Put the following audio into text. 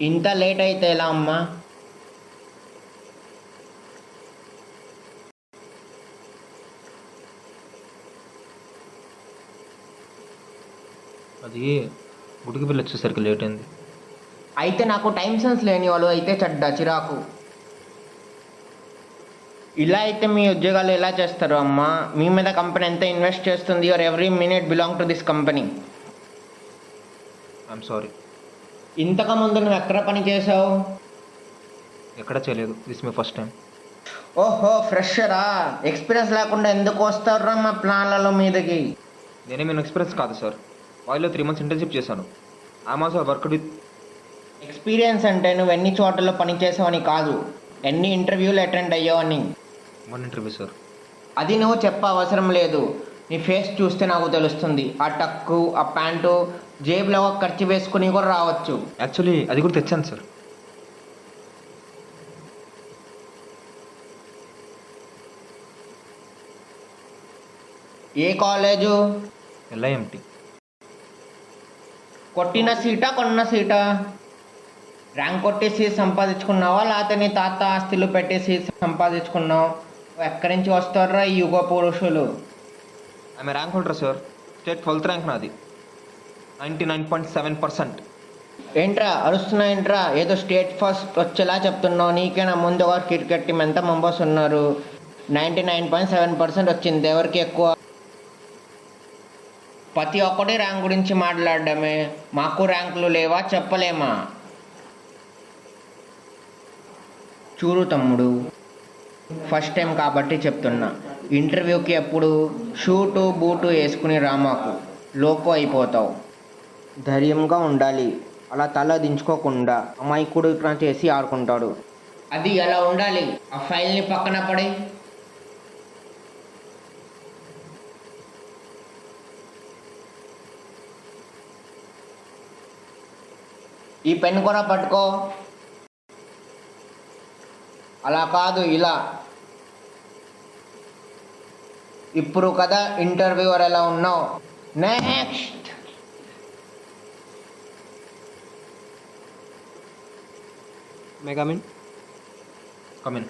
ఇంత లేట్ అయితే ఎలా అమ్మా? అది గుడికి వెళ్ళి వచ్చేసరికి లేట్ అయింది. అయితే నాకు టైం సెన్స్ లేని వాళ్ళు అయితే చెడ్డ చిరాకు. ఇలా అయితే మీ ఉద్యోగాలు ఎలా చేస్తారు అమ్మా? మీ మీద కంపెనీ ఎంత ఇన్వెస్ట్ చేస్తుంది? Your every minute belong to this company. I'm sorry. ఇంతకు ముందు నువ్వు ఎక్కడ పని చేసావు? ఎక్కడా చేయలేదు. This my first time. ఓహో, ఫ్రెషరా? ఎక్స్పీరియన్స్ లేకుండా ఎందుకు వస్తారా మా ప్లాన్లలో మీదకి? నేనే మీ ఎక్స్పీరియన్స్ కాదు సార్. వాయిలో 3 months ఇంటర్న్షిప్ చేశాను. I'm also work with. Experience అంటే నువ్వు ఎన్ని చోట్లలో పని చేసావని కాదు, ఎన్ని ఇంటర్వ్యూలు అటెండ్ అయ్యావని. 1 interview sir. అది నువ్వు చెప్ప అవసరం లేదు. నీ ఫేస్ చూస్తే నాకు తెలుస్తుంది. ఆ టక్కు, ఆ ప్యాంటు, జేబులో ఒక ఖర్చు వేసుకుని కూడా రావచ్చు. యాక్చువల్లీ అది కూడా తెచ్చాను సార్. ఏ కాలేజు? LIMT. కొట్టిన సీటా, కొన్న సీటా? ర్యాంక్ కొట్టి సీట్ సంపాదించుకున్నావా, లేకపోతే నీ తాత ఆస్తులు పెట్టి సీట్ సంపాదించుకున్నావు? ఎక్కడి నుంచి వస్తారా ఈ యుగ పురుషులు? ఆమె rank holder sir. State 12th rank నాది. 99.7%. ఏంట్రా అరుస్తున్నా? ఏంట్రా ఏదో స్టేట్ ఫస్ట్ వచ్చేలా చెప్తున్నావు? నీకైనా ముందు ఒక క్రికెట్ టీం ఎంత మెంబర్స్ ఉన్నారు? 99.7% వచ్చింది. ఎవరికి ఎక్కువ? ప్రతి ఒక్కటి ర్యాంక్ గురించి మాట్లాడడమే. మాకు ర్యాంకులు లేవా చెప్పలేమా? చూడు తమ్ముడు, ఫస్ట్ టైం కాబట్టి చెప్తున్నా, ఇంటర్వ్యూకి ఎప్పుడు షూటు బూటు వేసుకుని రామాకు, లోకో అయిపోతావు. ధైర్యంగా ఉండాలి. అలా తల దించుకోకుండా అమాయకుడు చేసి ఆడుకుంటాడు. అది ఎలా ఉండాలి? ఆ ఫైల్ని పక్కన పడి. ఈ పెన్ కూడా పట్టుకో. అలా కాదు, ఇలా. ఇప్పుడు కదా ఇంటర్వ్యూవర్ ఎలా ఉన్నావు. Next. May come in. Come in.